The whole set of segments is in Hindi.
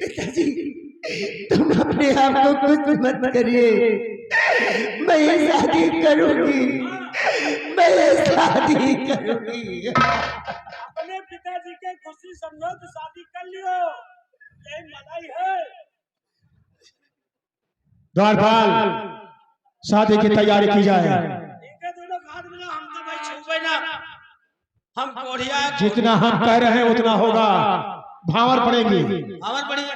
पिताजी तुम अपने आप को कुछ मत करिए, मैं शादी करूंगी, मैं शादी करूंगी। अपने पिताजी के खुशी समझो तो शादी कर लियो, यही मलाई है। द्वारपाल शादी की तैयारी की जाए। इनके दोनों हाथ में हम तो भाई छुपे ना, हम कोढ़िया जितना हम कह रहे हैं उतना होगा, भावर पड़ेगी। भावर पड़ेगी।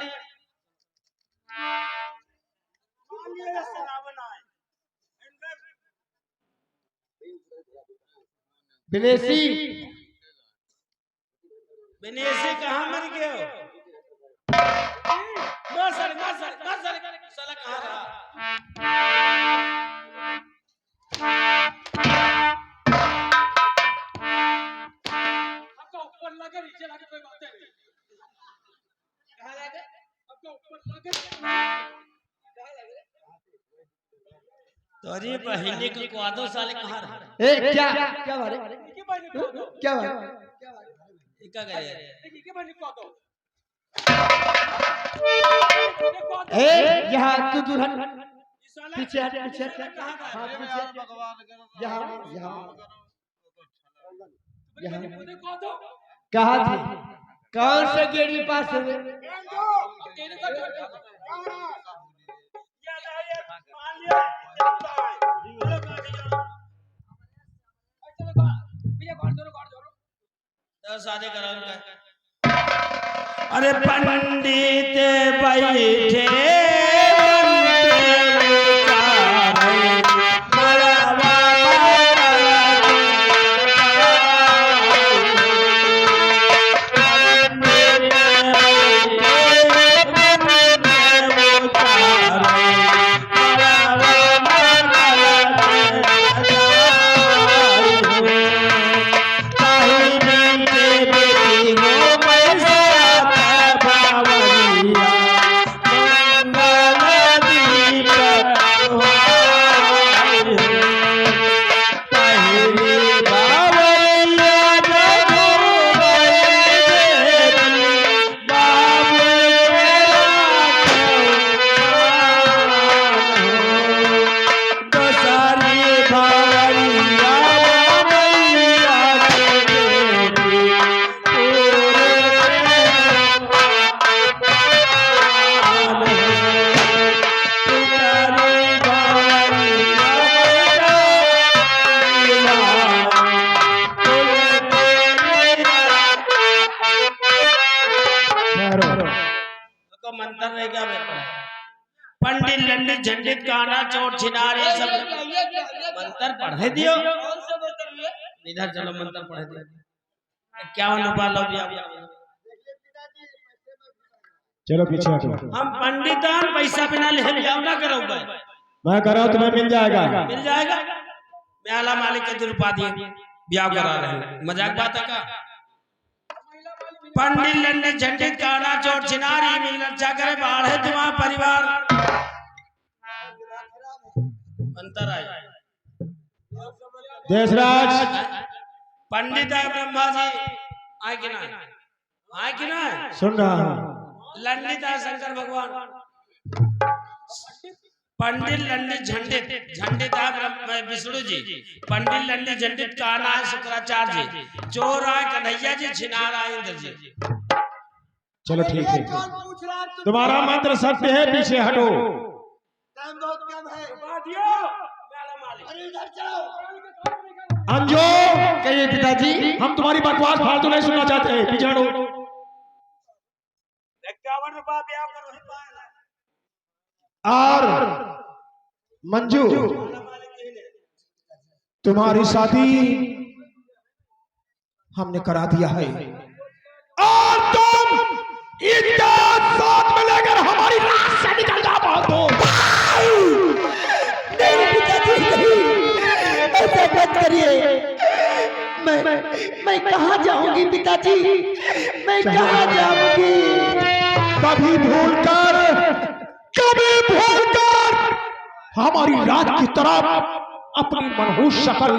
विदेशी विदेशी कहाँ मर गए हो? सर साला कहाँ रहा? आपका ऊपर लगे नीचे लगे कोई बात नहीं। कहाँ लगे? आपका ऊपर लगे कहाँ लगे? तो अरे पहले को क्वादो साले कहाँ रहा? ए क्या क्या बात है? क्या बात है? इका गए के बने क्वादो। ए यहाँ तू दुल्हन पीछे हट, पीछे हट, हाँ पीछे यहाँ यहाँ यहाँ कहाँ थे? कौन से गेड़ी पास हुए? शादी करा उनका। अरे पंडित बैठे पंडित लंडित झंडित काना चोट छिनार ये सब मंत्र पढ़े दियो। इधर चलो मंत्र पढ़े दियो। क्या अनुपा लो चलो पीछे हटो। हम पंडितान पैसा बिना ले जाओ ना करोगे। मैं कराऊं तुम्हें मिल जाएगा, मिल जाएगा। म्याला मालिक के रुपा दिए ब्याह करा रहे हैं, मजाक बात है का? पंडित लंडित झंडित काना चोट छिनार ये मिल रक्षा करे बाढ़े तुम्हारा परिवार। अंतर आए देशराज पंडित है ब्रह्मा जी आए कि ना? आए कि ना? सुन रहा हूँ। लंडित है शंकर भगवान। पंडित लंडित झंडित झंडित है विष्णु जी। पंडित लंडित झंडित काना है शुक्राचार्य जी। चोर आए कन्हैया जी, छिनार आए इंद्र जी। चलो ठीक है, तुम्हारा मंत्र सत्य है, पीछे हटो। टाइम बहुत कम है। अंजो कहिए पिताजी। हम तुम्हारी बकवास फालतू नहीं सुनना चाहते, पीछे हटो। 51 रुपया ब्याह करो ही पाए। और मंजू तुम्हारी शादी हमने करा दिया है और तुम इज्जत साथ में लेकर हमारी लाश से निकल जा दो। नहीं पिताजी नहीं, ऐसा मत करिए। मैं कहाँ जाऊंगी पिताजी, मैं कहाँ जाऊंगी? कभी भूलकर हमारी राज की तरफ अपनी मनहूस शक्ल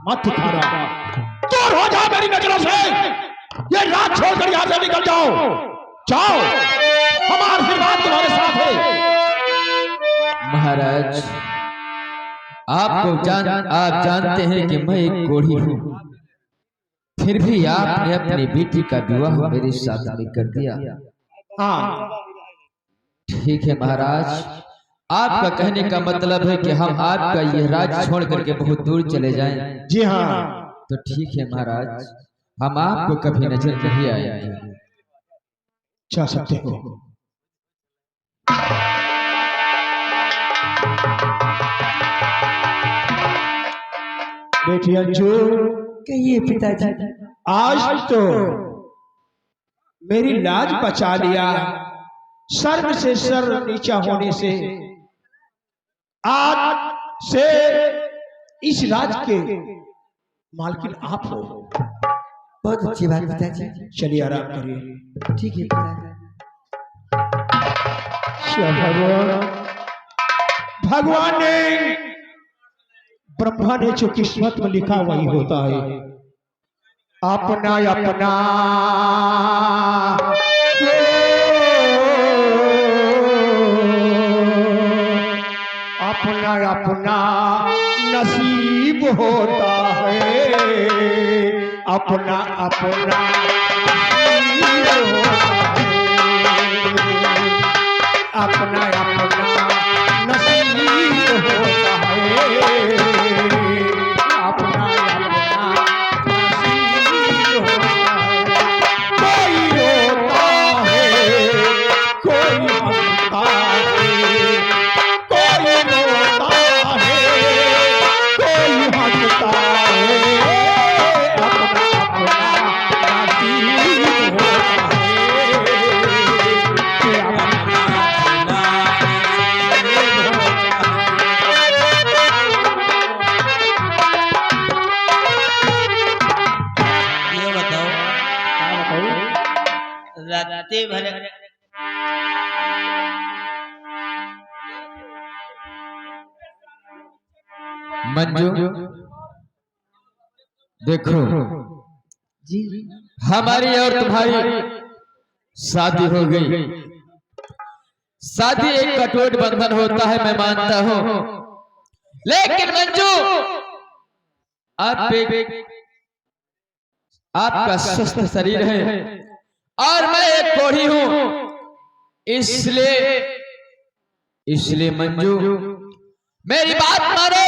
मत दिखाना। दूर हो जाओ मेरी नजरों से, ये राज छोड़कर यहां से निकल जाओ। जाओ, हमारा आशीर्वाद तुम्हारे साथ है। महाराज, आप जानते हैं कि मैं एक कोढ़ी हूँ, फिर भी आपने अपनी बेटी का विवाह मेरे साथ में कर दिया। हाँ ठीक है महाराज, आपका कहने का मतलब है कि हम आपका यह राज छोड़ करके बहुत दूर चले जाएं। जी हाँ, तो ठीक है महाराज, हम आपको कभी नजर नहीं आएंगे। जा सकते हो। बेटी अंजू, कहिए पिताजी। आज तो मेरी लाज बचा लिया। सर्व से सर्व नीचा होने से आज से इस राज के मालकिन आप हो। बहुत अच्छी बात पिताजी। चलिए आराम करिए। ठीक है पिताजी। भगवान ने, ब्रह्मा ने जो किस्मत में लिखा वही होता है। अपना अपना अपना अपना नसीब होता है। अपना अपना नसीब होता है। अपना अपना नसीब होता है। अपना अपना नसीब होता है। कोई रोता है, कोई हंसता है। कोई रोता है, कोई हंसता है। अपना अपना नसीब होता है। ये बताओ, रात्रि भर मंजू, देखो जी हमारी और तुम्हारी शादी हो गई। शादी एक कठोर बंधन होता है, मैं मानता हूँ, लेकिन मंजू आपका स्वस्थ शरीर है और मैं एक कोढ़ी हूँ। इसलिए मंजू मेरी बात मानो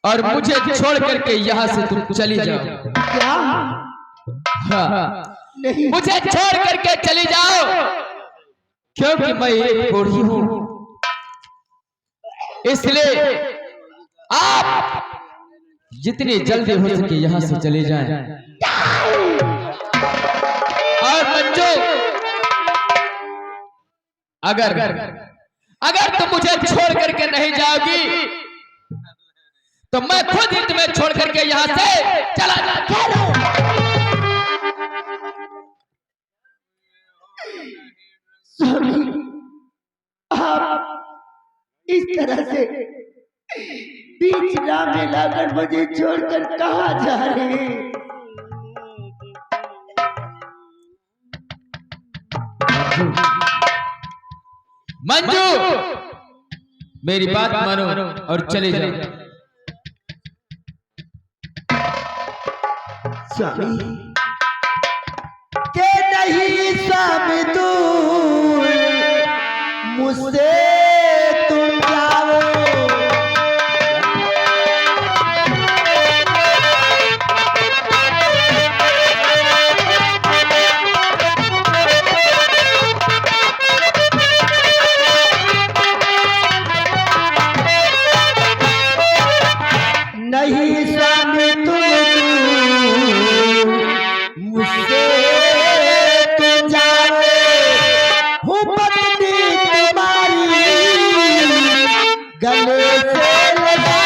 और मुझे छोड़ करके यहाँ से तुम चली जाओ। क्या? हाँ, नहीं, मुझे छोड़ करके चली जाओ, क्योंकि मैं एक कोढ़ी हूँ। इसलिए आप जितनी जल्दी हो सके यहाँ से चले जाएं। और मंजू, अगर तुम मुझे छोड़ करके नहीं जाओगी तो मैं खुद ही तुम्हें छोड़ करके यहाँ से चला जाऊंगा। स्वामी, आप इस तरह से बीच राह में लाकर मुझे छोड़कर कहाँ जा रहे हैं? मंजू, मेरी बात मानो और चले जाओ। स्वामी के नहीं स्वामी दूर मुझसे तुम जाओ। नहीं स्वामी तुम मुझसे तुम जाओ। हूँ पत्नी तुम्हारी गले से लगा।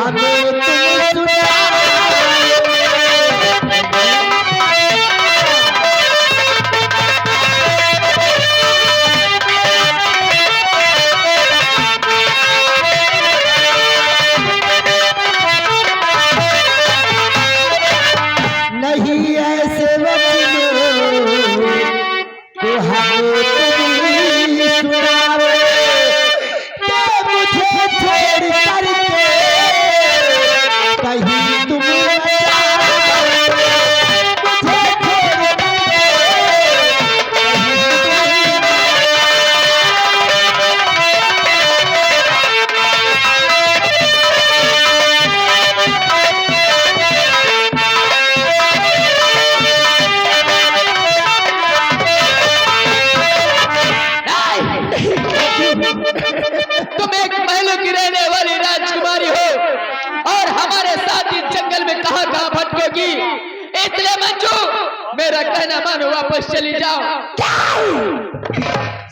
हमें तुम नहीं ऐसे वचनों को हमें तुम सुनावे कि मुझे छोड़ करके कहीं तुम न जाओ। मुझे छोड़ करके तुम एक महलों की रहने वाली राजकुमारी हो और हमारे साथ इस जंगल में कहां कहां भटकोगी। इसलिए मंजू मेरा कहना मानो, वापस चली जाओ।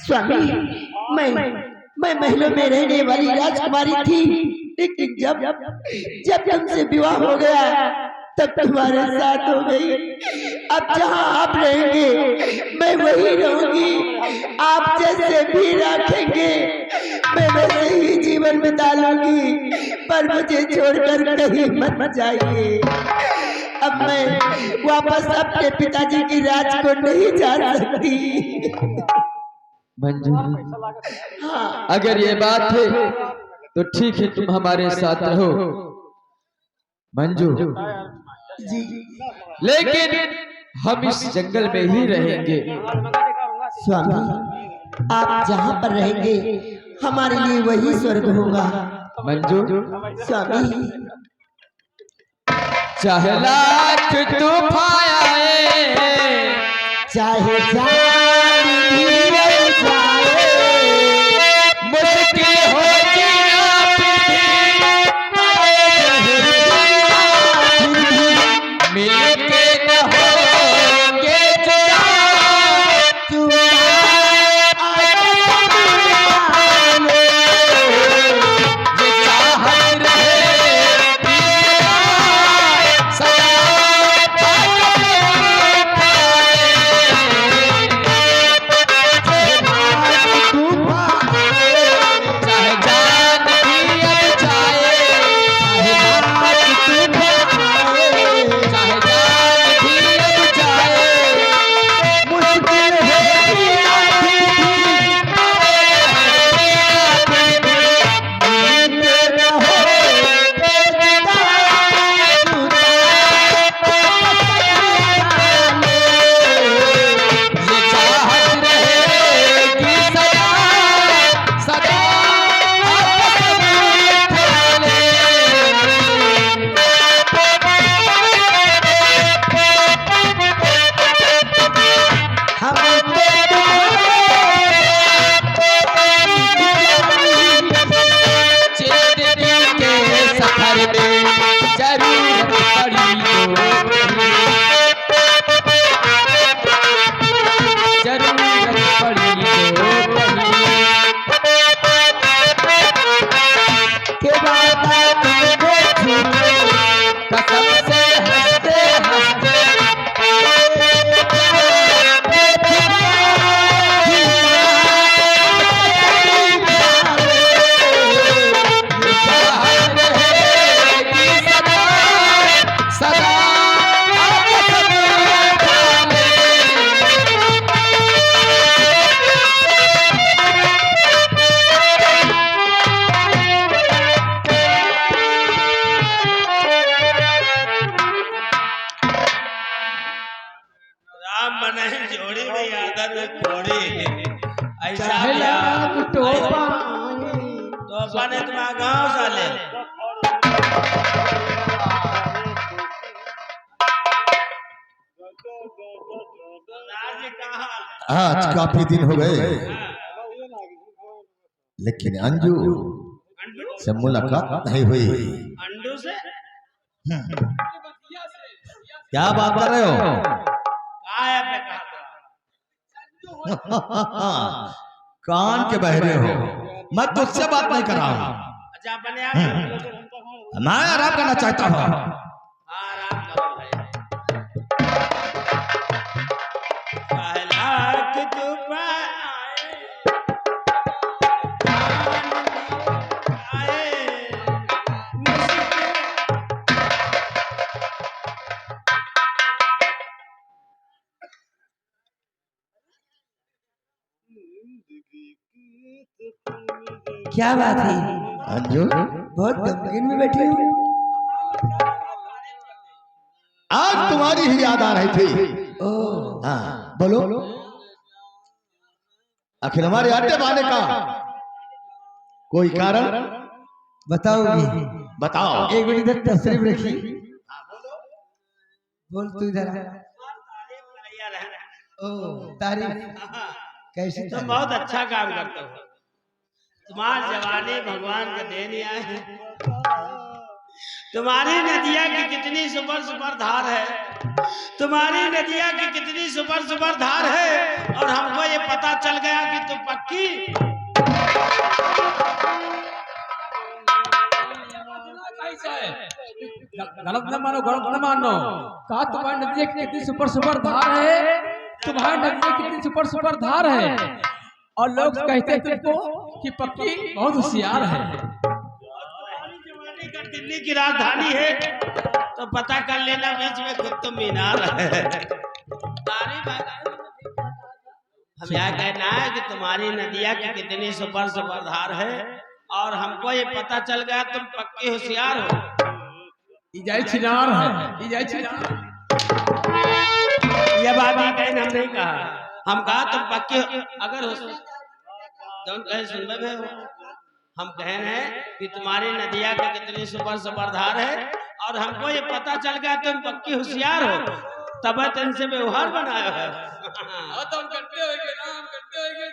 स्वामी, मैं महलों में रहने वाली राजकुमारी थी, लेकिन जब तुमसे विवाह हो गया तब तुम्हारे साथ हो गई। अब जहाँ आप रहेंगे मैं वही रहूंगी। आप जैसे भी रखेंगे मैं वैसे ही जीवन बिता लूंगी, पर मुझे छोड़कर कहीं मत जाइए। अब मैं वापस अपने पिताजी की राज को नहीं जा सकती। मंजू, हाँ, अगर ये बात है तो ठीक है, तुम हमारे साथ रहो मंजू, जी। लेकिन हम इस जंगल में ही रहेंगे। स्वामी, आप जहाँ पर रहेंगे हमारे लिए वही स्वर्ग होगा। मंजू, स्वामी, चाहे लाख तूफान आए, चाहे जान भी लग जाए, मुश्किल हो जीना मिल के न होंगे जुदा। ये चाहत रहेगी सदा चाहे जान भी अब जाए, चाहे जान भी अब जाए, मुश्किल ये चाहत रहेगी सदा सदा आपस में ठाने। जिंदगी के सफर में जरूरत पड़ी तो जरूरत पड़ी तो के बाद कसम से हंसते हंसते चाहत रहेगी सदा सदा आपस में ठाने। राम मन जोड़ी में आदर में कोड़ी ऐसा चाहे लिया लाख टोपा तो अपने तुम्हारा गाँव साले राज कहाँ आज काफी दिन हो गए, लेकिन अंजू अंडू से मुलाकात नहीं हुई। अंडू से क्या बात कर रहे हो? काय पे कहा कान के बहरे हो, मैं तुझसे बात नहीं कर रहा हूँ। अच्छा अपने आप मैं आराम करना चाहता हूँ। आराम करो भाई। पहला कि चुप क्या बात है? अंजू बहुत गमगीन में बैठी हूँ। आज तुम्हारी ही याद आ रही थी। ओह, हाँ बोलो, आखिर हमारे अड्डे आने का कोई कारण बताओगी? बताओ। एक मिनट इधर तशरीफ रखी। बोल तू इधर। ओह, तारीफ कैसी? तुम बहुत अच्छा काम करते हो। तुम्हारी जवानी भगवान का देन है। तुम्हारी नदिया की कितनी सुपर सुपर धार है। तुम्हारी नदिया की कितनी सुपर सुपर धार है। और हमको ये पता चल गया कि तुम पक्की गलत न मानो, गलत न मानो। कहा तुम्हारी नदी की कितनी सुपर सुपर धार है, तुम्हारी नदी की कितनी सुपर सुपर धार है। और लोग कहते हैं तुमको कि पक्की बहुत होशियार है। जवानी का दिल्ली की राजधानी है तो पता कर लेना बीच में कुतुब मीनार है। हम यह कहना है कि तुम्हारी नदिया की कितनी सुपर सुपर धार है और हमको ये पता चल गया तुम पक्के होशियार हो। इजाई छिनार है, इजाई छिनार। ये बात ही कहीं हम नहीं कहा। हम कहा तुम पक्के अगर जौन कहे सुन में हो। हम कह रहे हैं कि तुम्हारी नदिया की कितनी सुपर सुपर धार है और हमको ये पता चल गया तुम पक्की होशियार हो। तब इनसे व्यवहार बनाया है। तो हम करते होंगे ना, हम करते होंगे।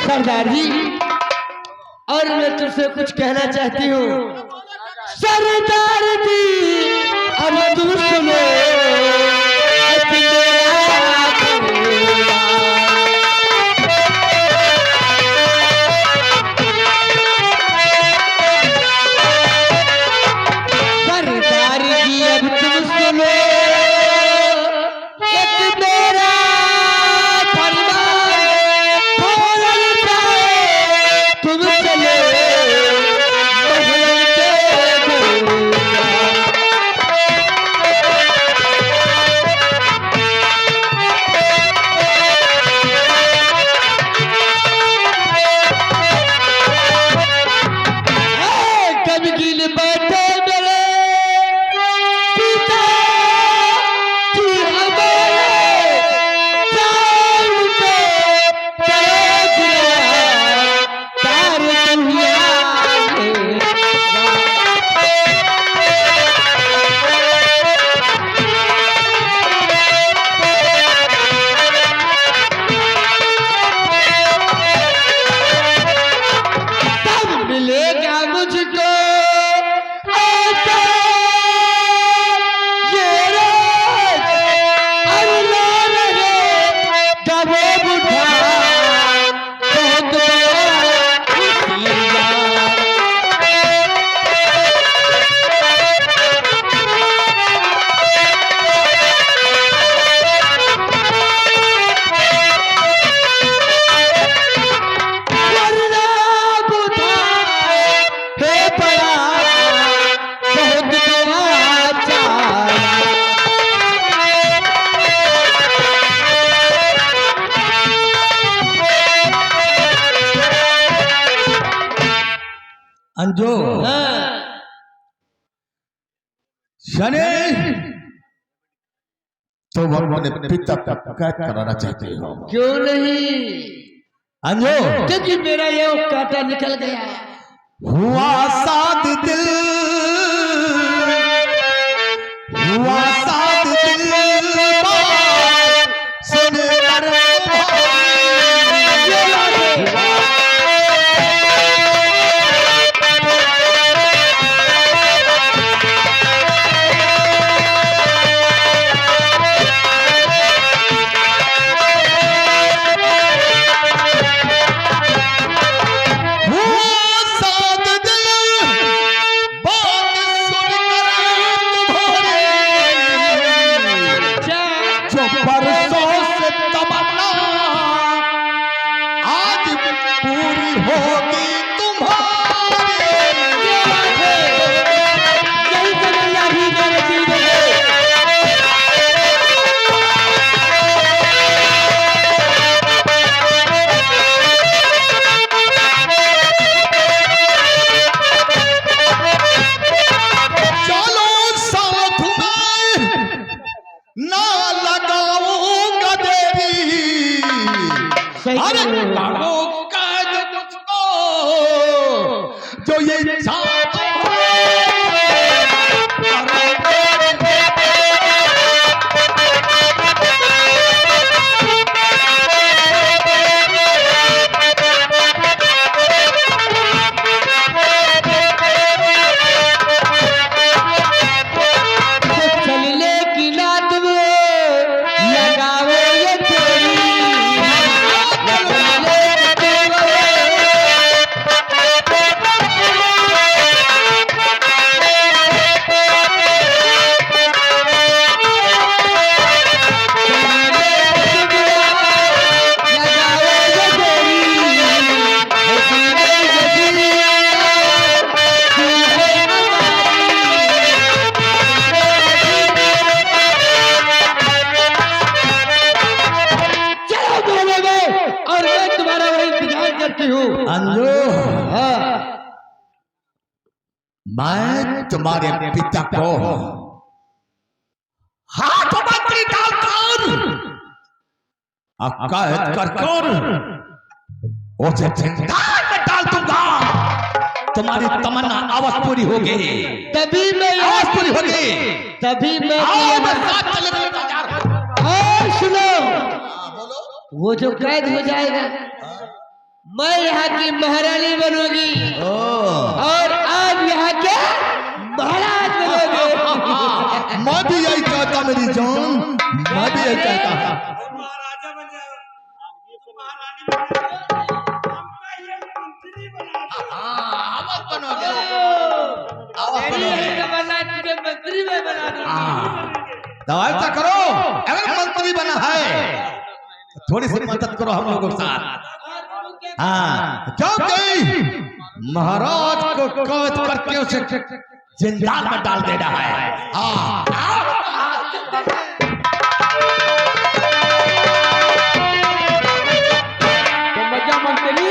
सरदार जी, और मैं तुझसे कुछ कहना चाहती हूँ। सरदार जी अब तुम सुनो। सरदार जी अब तुम सुनो। एक मेरा परिवार खोल जाए, तुम चले महल के गोया। गमगीन बैठे मेरे पिता जी हमारे, चाँद पे चले गिरा तार दुनिया में। तब मिलेगा मुझको ऐसा ये रोज अल्लाह रहे गबे बुढ़ा बहुत बड़ा वरना बुढ़ा है बड़ा बहुत बड़ा चारा। अंजू शनि तुम अपने पिता को कैद कराना चाहते हो। क्यों नहीं? अंजू क्योंकि मेरा ये कांटा निकल गया। हुआ सात दिल, हुआ सात दिल बात सुन कर अरे कागो कैद मुझको जो ये चलने की लात में लगाओ ये तेरी और मैं तुम्हारा वही इंतजार करती हूँ। अंजू हाँ मैं तुम्हारे पिता को हाथ मंत्री डालकर अकायद कर उसे जिंदाल में डाल दूंगा। तुम्हारी तमन्ना अवश्य पूरी होगी, तभी मैं अवश्य पूरी होगी। तभी मैं आओ मैं साथ चलने को तैयार हूं। और सुनो, बोलो। वो जो कैद हो जाएगा मैं यहाँ की महारानी बनूंगी और आप यहाँ के महाराज बनोगे। मैं भी यही चाहता मेरी जान, मैं भी यही चाहता। महाराजा बन जाओ, तुम महारानी बन जाओ, हमका ये मंत्री बना दो। आवाज बनोगे, आवाज मेरी बनोगे। यही तमन्ना है, तुझे मंत्री में बना दूंगी। तो ऐसा करो, अगर मंत्री बना है तो थोड़ी सी मदद करो हम लोगों के साथ। हाँ, क्योंकि महाराज को कैद करके उसे जिंदाल में डाल देना है। हाँ, मजा मंत्री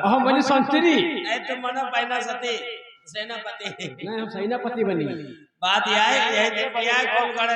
हम बनी संतरी नहीं तुम मनो पहना सती सेनापति। नहीं हम सेनापति बनी। बात यह है, यही तो किया है, कौन खड़ा